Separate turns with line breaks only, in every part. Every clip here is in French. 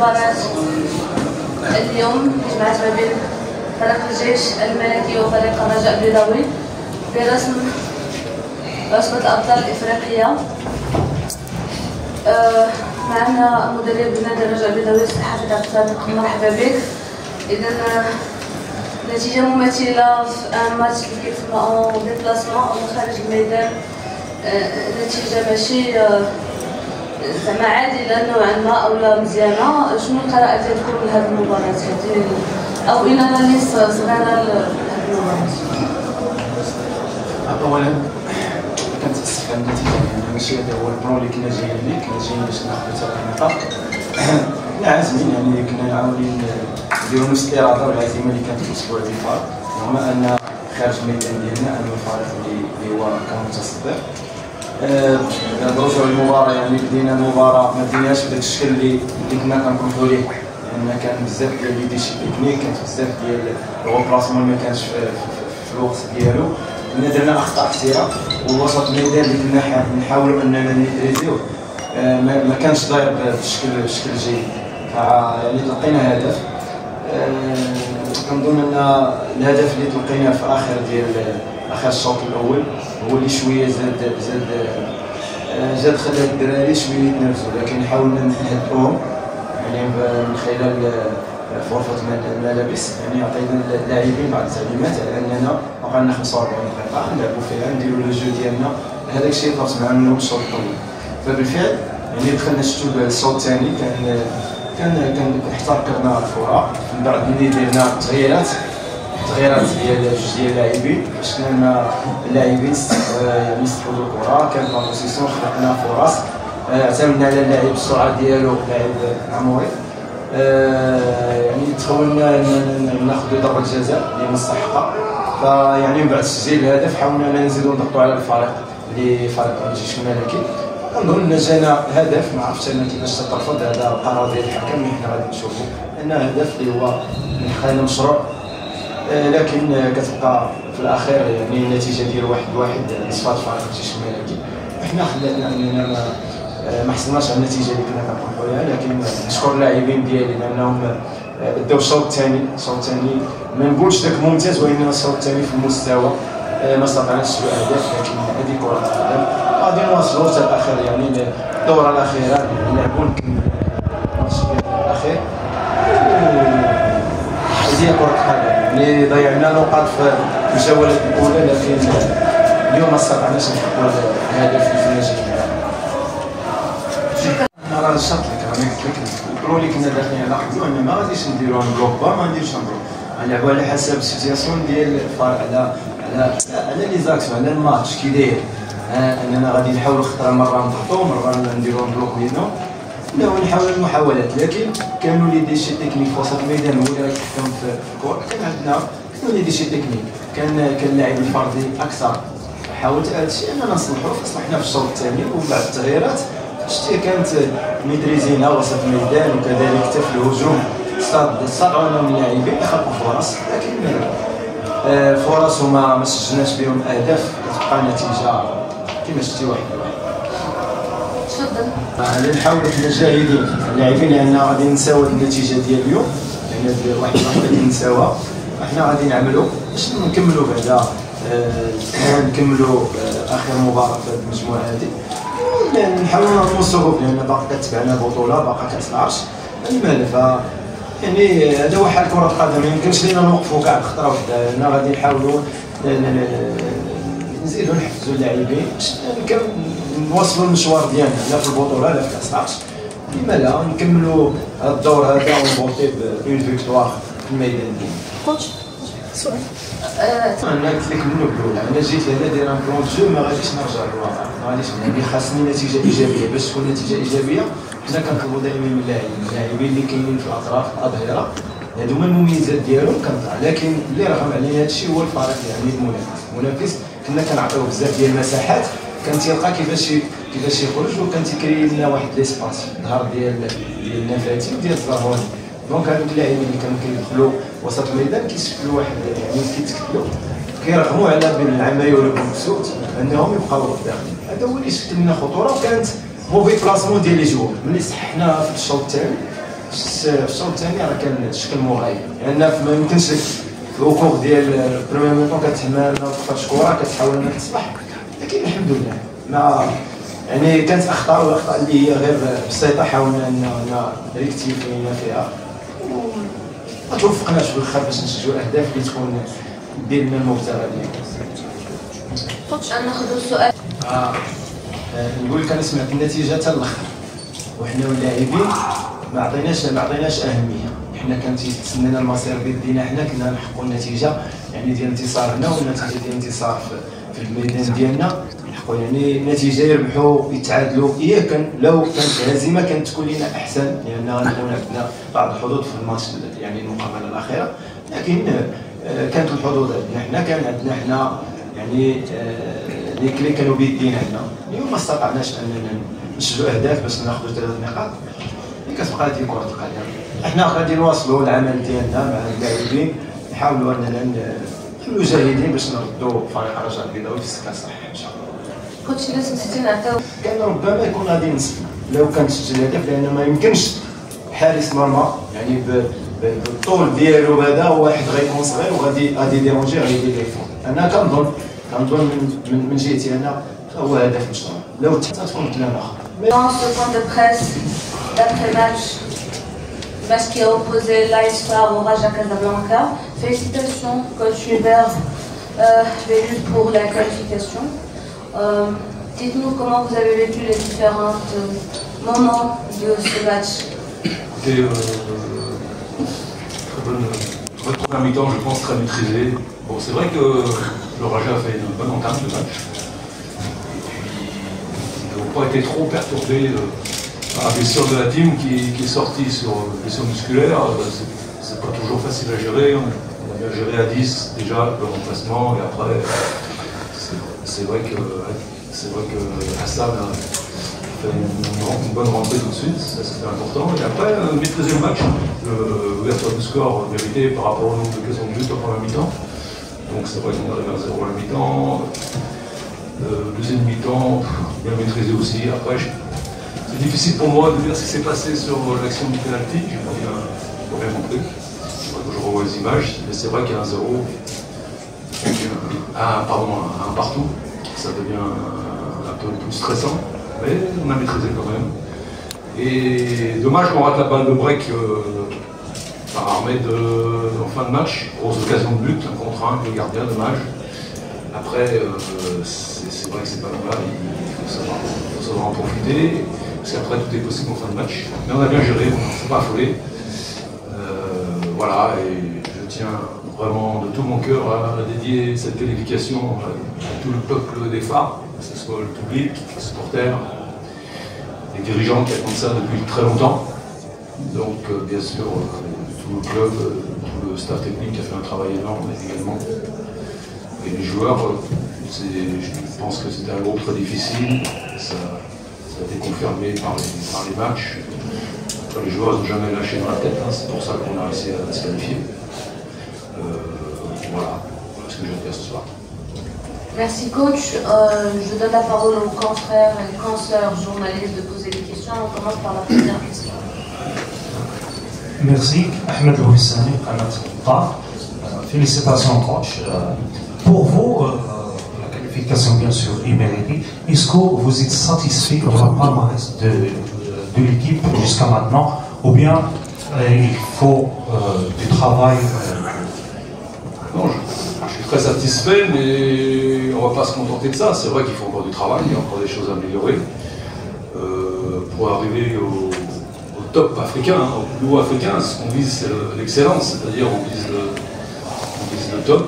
مباراة اليوم جمعت ما بين فريق الجيش الملكي وفريق الرجاء البيضاوي برسم رسمة الأبطال الإفريقية. معنا مدرب نادي الرجاء البيضاوي حافظ عبد الصادق، مرحبا بك. إذا نتيجة مماثلة في ان ماتش اللي كيتسمى اون ديبلاسمون او خارج الميدان، نتيجة ماشي زعما عادلة نوعا ما او لا مزيانة. شنو القراءة ديالكم لهذه المباراة هذه او ان اناليز صغيرة لهذه المباراة؟
اولا كنتاسف على النتيجة، يعني ماشي هذا هو البلان اللي كنا جايين ليه، كنا جايين باش ناخذ 3 نقاط. لا عازمين، يعني كنا عاونين نديرو نفس الاراده والعزيمه اللي كانت في الاسبوع اللي فات، رغم ان خارج الميدان ديالنا ان الفريق اللي هو كان متصدر. الرجوع للمباراه، يعني بدينا المباراه ما بديناش بداك الشكل اللي كنا كنطمحوا ليه، لان كان بزاف ديال لي ديشي تكنيك، كانت بزاف ديال الغوبلاسمون ما كانش في الوقت ديالو. كنا درنا اخطاء كثيره، ووسط الميدان اللي كنا نحاولوا اننا نيتريزيوه ما كانش داير بشكل جيد. يعني تلقينا هدف، كنظن ان الهدف اللي تلقيناه في اخر الشوط الاول هو اللي شويه زاد خلى الدراري شويه يتنافسوا، لكن حاولنا نهدئوهم يعني من خلال غرفه الملابس. يعني عطينا اللاعبين بعض التعليمات على اننا بقالنا 45 دقيقه نلعبوا فيها، نديروا لو جو ديالنا. هذاك الشيء طلبت معنا الشوط الاول، فبالفعل يعني دخلنا شفتوا الشوط الثاني كان حتى ركبنا الكره. من بعد ملي درنا تغييرات ديال جوج ديال اللاعبين باش كنا اللاعبين يستحوذوا الكره، كان لا بوزيسيون، خلقنا فرص، اعتمدنا على اللاعب السرعه ديالو لاعب عموري. يعني تخولنا ناخذوا ضربه جزاء اللي مستحقه. فيعني من بعد تسجيل الهدف حاولنا نزيدوا نضغطوا على الفريق اللي فريق الجيش الملكي. كنظن جانا هدف، ما عرفتش انا كيفاش ترفض هذا القرار ديال الحكم اللي حنا غادي نشوفوا، لان هدف اللي هو من خلال مشروع، لكن كتبقى في الاخير يعني النتيجه ديال 1-1 لصفات فريق الجيش الملكي. حنا خلاتنا اننا ما حصلناش على النتيجه اللي كنا كنطمحوا لها، لكن نشكر اللاعبين ديالي لانهم داو الشوط الثاني ما نقولش ذاك ممتاز، وانما الشوط الثاني في المستوى ما استطعناش نسجلوا اهداف، لكن هذه كره القدم غادي نواصلوا حتى الاخير. يعني الدوره الاخيره نلعبوا الماتش الاخير، هذه كره القدم. يعني ضيعنا نقاط في الجولات الاولى، لكن اليوم ما استطعناش نحققوا الهدف الفني. انا راه الشرط اللي راني قلت لك البلو اللي كنا داخلين على حدو، انا ما غاديش نديرو ان بلوك با، ما نديرش ان بلوك، غنلعبو على حسب السيتياسيون ديال الفريق، على لي زاكسيون، على الماتش كي داير. اننا غادي نحاولوا خطره مره نضغطوا، مره نديروا بلوك ديالنا، ولا نحاولوا المحاولات. لكن كانوا لي ديشي تكنيك في وسط الميدان هو اللي يتحكم في الكره. كان عندنا لي ديشي تكنيك، كان اللاعب الفردي اكثر. حاولت هذا الشيء اننا نصلحوه، صلحنا في الشوط الثاني. ومن بعد التغييرات شتي كانت ميدريزينا وسط الميدان، وكذلك حتى في الهجوم استطاعوا انهم اللاعبين يخلقوا فرص، لكن فرص وما سجلناش بهم اهداف. كتبقى النتيجه كما شفتي 1-1.
تفضل.
نحاولوا حنا جاهدين اللاعبين لان غادي نساو النتيجه ديال اليوم، يعني ديال 1-1 غادي نساوها. احنا غادي نعملوا باش نكملوا بعدا، نكملوا اخر مباراه في هذه المجموعه هذه، نحاولوا نهضموا الصعوبات، لان باقي كتبعنا بطوله، باقي كاس العرش المال. يعني هذا هو حال كره القدم، ما يمكنش لينا نوقفوا كاع بخطره وحده. لان غادي نحاولوا نزيدوا نحفزوا اللاعبين باش نواصلوا المشوار ديالنا، لا في البطوله لا في كاس العرش. لما لا نكملوا هذا الدور هذا ونبوطي بون فيكتوار في الميدان ديالنا.
كوتش سؤال.
انا قلت لك من الاول، انا جيت هنا داير ان بلون جو، ما غاديش نرجع للواقع، ما غاديش. يعني خاصني نتيجه ايجابيه. باش تكون نتيجه ايجابيه حنا كنطلبوا دائما من اللاعبين اللي كاينين في الاطراف الاظهره، هادو هما المميزات ديالهم كنطلع. لكن اللي رغم عليه هذا الشيء هو الفريق، يعني المنافس كنا كنعطيوه بزاف ديال المساحات، كان تيلقى كيفاش يخرج، وكان تيكري لنا واحد ليسباس في الظهر ديال النفاتي وديال الزهراني. دونك هذوك اللاعبين اللي كانوا كيدخلوا وسط الميدان كيشكلوا واحد، يعني كيتكتلوا كيرغموا على بين العمايه ولا بالمكسوت انهم يبقاو داخلين. هذا هو اللي شكل لنا خطوره، وكانت موفي بلاسمون ديال لي جوار. ملي صححنا في الشوط الثاني في الشوط الثاني راه كان الشكل مغاير، لان ما يمكنش لك في الوقوف ديال البريمير ميطون كتحمل فقط كره كتحاول انك تصلح، لكن الحمد لله ما يعني كانت اخطاء والاخطاء اللي هي غير بسيطه حاولنا ان ريكتيفينا فيها وما توفقناش في الاخر باش نسجلوا اهداف اللي تكون دير لنا المبتغى ديالنا.
كنتش ناخذوا السؤال.
نقول لك انا سمعت النتيجه حتى الاخر وحنا واللاعبين ما عطيناش اهميه، حنا كان تيتسنانا المصير بيدينا، حنا كنا نحققوا النتيجه يعني ديال انتصار هنا والنتيجه ديال انتصار في الميدان ديالنا، نحققوا يعني النتيجه يربحوا يتعادلوا، كان لو كانت هزيمه كانت تكون لنا احسن لان غنكون عندنا بعض الحظوظ في الماتش يعني المقابله الاخيره، لكن كانت الحظوظ عندنا حنا، كان عندنا حنا يعني اللي كانوا بيدينا حنا، اليوم ما استطعناش اننا نسجلوا اهداف باش ناخذوا 3 نقاط، اللي كتبقى هذه كره القدم. حنا غادي نواصلوا العمل ديالنا مع اللاعبين، نحاولوا اننا نكونوا جاهدين باش نردوا فريق الرجاء البيضاوي في السكه الصحيح ان شاء الله.
كنتش الناس نسيتي نعطيو
كان ربما يكون غادي نصفنا لو كان تسجل هدف، لان ما يمكنش حارس مرمى يعني بالطول ديالو هذا واحد غيكون صغير وغادي ديرونجي غادي يدير لي فون. انا كنظن من جهتي انا هو هدف مشروع لو تكون بلان اخر.
Dans ce point de presse d'après-match, le match qui a opposé l'AS FAR au Raja Casablanca. Félicitations, coach Hubert Vélu pour la qualification. Dites-nous comment vous avez vécu les différents moments de ce match.
C'était très bonne première mi-temps, je pense, très maîtrisée. Bon, c'est vrai que le Raja a fait une bonne entame de match. Ils n'ont pas été trop perturbés par la blessure de la team qui est sortie sur blessure musculaire. C'est pas toujours facile à gérer. On a bien géré à 10 déjà le remplacement et après c'est vrai que Hassan a fait une bonne rentrée tout de suite, ça c'était important. Et après maîtriser le match, l'ouverture du score mérité par rapport au nombre d'occasions de but en première mi-temps. Donc c'est vrai qu'on arrive à 0 à la mi-temps. Deuxième mi-temps, bien maîtrisé aussi. Après, c'est difficile pour moi de dire ce qui s'est passé sur l'action du penalty. Je n'ai pas bien compris. Je revois les images, mais c'est vrai qu'il y a un 0. Un partout. Ça devient un peu plus stressant. Mais on a maîtrisé quand même. Et dommage qu'on rate la balle de break par Ahmed en fin de match. Grosse occasion de but, 1 contre 1, le gardien, dommage. Après, c'est vrai que c'est pas normal, il faut savoir en profiter, parce qu'après tout est possible en fin de match. Mais on a bien géré, on ne s'est pas affolé. Voilà, et je tiens vraiment de tout mon cœur à dédier cette qualification à tout le peuple des phares, que ce soit le public, les supporters, les dirigeants qui attendent ça depuis très longtemps. Donc bien sûr, tout le club, tout le staff technique a fait un travail énorme également. Et les joueurs, je pense que c'était un groupe très difficile, ça a été confirmé par les matchs. Les joueurs n'ont jamais lâché dans la tête, hein, c'est pour ça qu'on a réussi à se qualifier. Voilà ce que je veux dire ce soir.
Merci coach. Je donne la parole aux confrères et consoeurs journalistes de poser des questions. On commence par la première question.
Merci. Ahmed Louissani, félicitations coach. Pour vous, la qualification bien sûr est méritée. Est-ce que vous êtes satisfait de la palmarès de l'équipe jusqu'à maintenant, ou bien il faut du travail?
Non, je suis très satisfait, mais on ne va pas se contenter de ça. C'est vrai qu'il faut encore du travail, il y a encore des choses à améliorer pour arriver au top africain, hein, au plus haut africain. Ce qu'on vise, c'est l'excellence, c'est-à-dire on vise le top.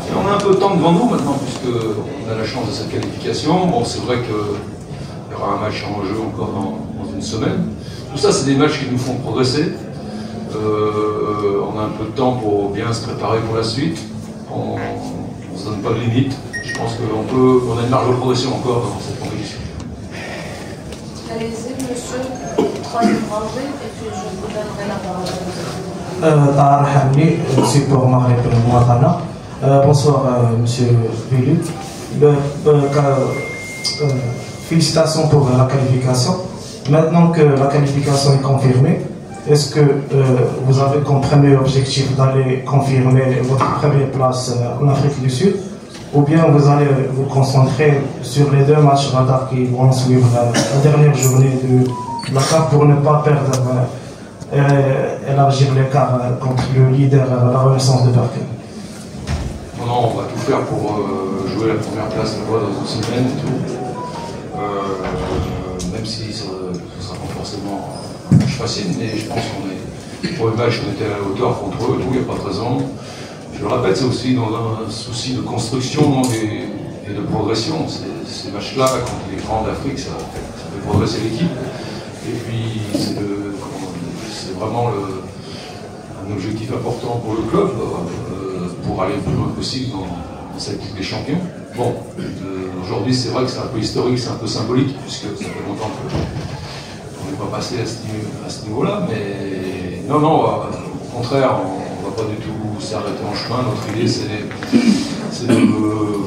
Et on a un peu de temps devant nous maintenant, puisqu'on a la chance de cette qualification. Bon, c'est vrai qu'il y aura un match en jeu encore dans une semaine. Tout ça, c'est des matchs qui nous font progresser. On a un peu de temps pour bien se préparer pour la suite. On ne se donne pas de limite. Je pense qu'on a une marge de progression encore dans cette compétition.
Allez-y, monsieur, troisième rangée, et puis je vous donnerai la parole.
Bonsoir, monsieur Vélu. Félicitations pour la qualification. Maintenant que la qualification est confirmée, est-ce que vous avez comme premier objectif d'aller confirmer votre première place en Afrique du Sud, ou bien vous allez vous concentrer sur les 2 matchs radar qui vont suivre la dernière journée de la CAF pour ne pas perdre élargir l'écart contre le leader, la Renaissance de Berkeley?
Non, on va tout faire pour jouer la première place là-bas dans une semaine et tout. Même si ce ne sera pas forcément un match facile, mais je pense qu'on est, pour le match, on était à la hauteur contre eux, il n'y a pas de raison. Je le répète, c'est aussi dans un souci de construction et de progression. Ces matchs-là, contre les grands d'Afrique, ça fait progresser l'équipe. Et puis, c'est vraiment un objectif important pour le club, pour aller le plus loin possible dans cette Ligue des Champions. Bon, aujourd'hui, c'est vrai que c'est un peu historique, c'est un peu symbolique, puisque ça fait longtemps qu'on n'est pas passé à ce niveau-là, mais non, au contraire, on ne va pas du tout s'arrêter en chemin. Notre idée, c'est de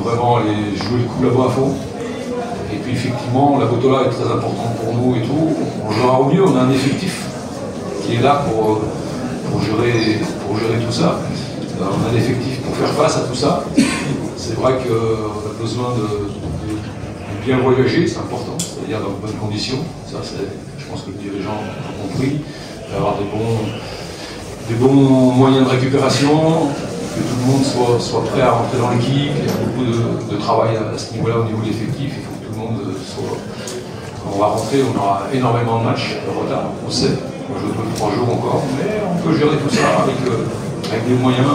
vraiment aller jouer le coup là-bas à fond. Et puis, effectivement, la Botola est très importante pour nous et tout. On jouera au mieux, on a un effectif qui est là pour gérer tout ça. On a l'effectif pour faire face à tout ça. C'est vrai qu'on a besoin de bien voyager, c'est important, c'est-à-dire dans de bonnes conditions. Ça, je pense que les dirigeants ont compris. D'avoir des bons moyens de récupération, que tout le monde soit prêt à rentrer dans l'équipe. Il y a beaucoup de travail à ce niveau-là au niveau de l'effectif. Il faut que tout le monde soit... Quand on va rentrer, on aura énormément de matchs de retard, on sait. On joue 2-3 jours encore, mais on peut gérer tout ça avec des moyens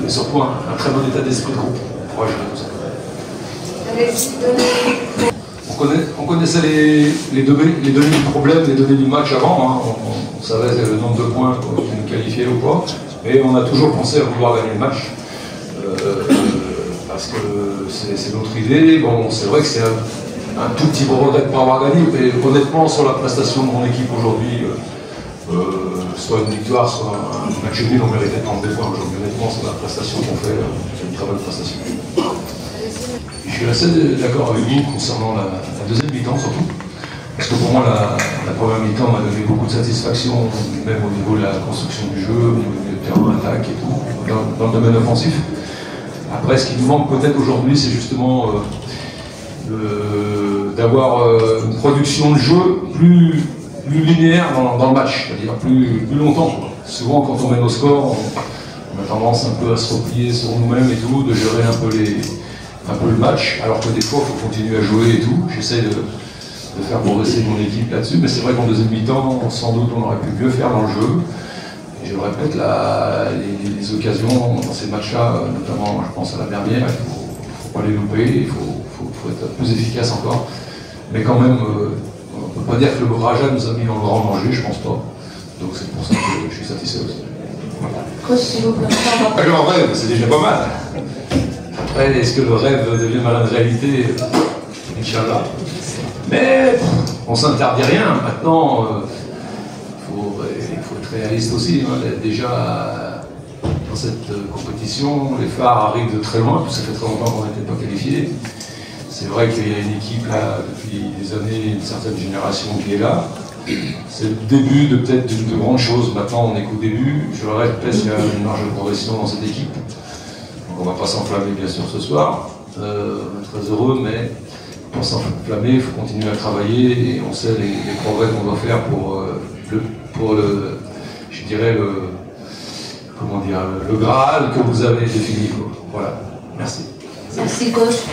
et surtout un très bon état d'esprit de groupe pour gérer tout ça. On connaissait les données du problème, les données du match avant, hein. On savait le nombre de points qui nous qualifiaient ou pas, mais on a toujours pensé à vouloir gagner le match parce que c'est notre idée. Bon, c'est vrai que c'est un tout petit brevet pour avoir gagné, mais honnêtement, sur la prestation de mon équipe aujourd'hui, soit une victoire, soit un match nul, on méritait de prendre des points aujourd'hui. Honnêtement, sur la prestation qu'on fait, c'est une très bonne prestation. Je suis assez d'accord avec vous concernant la deuxième mi-temps surtout, parce que pour moi, la première mi-temps m'a donné beaucoup de satisfaction, même au niveau de la construction du jeu, au niveau du terrain d'attaque et tout, dans le domaine offensif. Après, ce qui nous manque peut-être aujourd'hui, c'est justement d'avoir une production de jeu plus linéaire dans le match, c'est-à-dire plus longtemps. Souvent, quand on mène au score, on a tendance un peu à se replier sur nous-mêmes et tout, de gérer un peu le match, alors que des fois, il faut continuer à jouer et tout. J'essaie de faire progresser mon équipe là-dessus, mais c'est vrai qu'en deuxième mi-temps, sans doute, on aurait pu mieux faire dans le jeu. Et je le répète, les occasions dans ces matchs-là, notamment, je pense à la dernière, il ne faut pas les louper, il faut être plus efficace encore. Mais quand même, on ne peut pas dire que le Raja nous a mis dans le grand danger, je pense pas. Donc c'est pour ça que je suis satisfait aussi.
Coach, s'il vous plaît.
En rêve, c'est déjà pas mal. Après, est-ce que le rêve devient mal de réalité? Inch'Allah. Mais on ne s'interdit rien. Maintenant, il faut être réaliste aussi. Hein. Déjà, dans cette compétition, les phares arrivent de très loin, ça fait très longtemps qu'on n'était pas qualifiés. C'est vrai qu'il y a une équipe là, depuis des années, une certaine génération qui est là. C'est le début de peut-être de grandes choses. Maintenant, on est qu'au début. Je le répète, il y a une marge de progression dans cette équipe. Donc, on ne va pas s'enflammer, bien sûr, ce soir. On est très heureux, mais pour s'enflammer, il faut continuer à travailler et on sait les progrès qu'on doit faire pour je dirais, le Graal que vous avez défini. Voilà. Merci.
Merci, coach.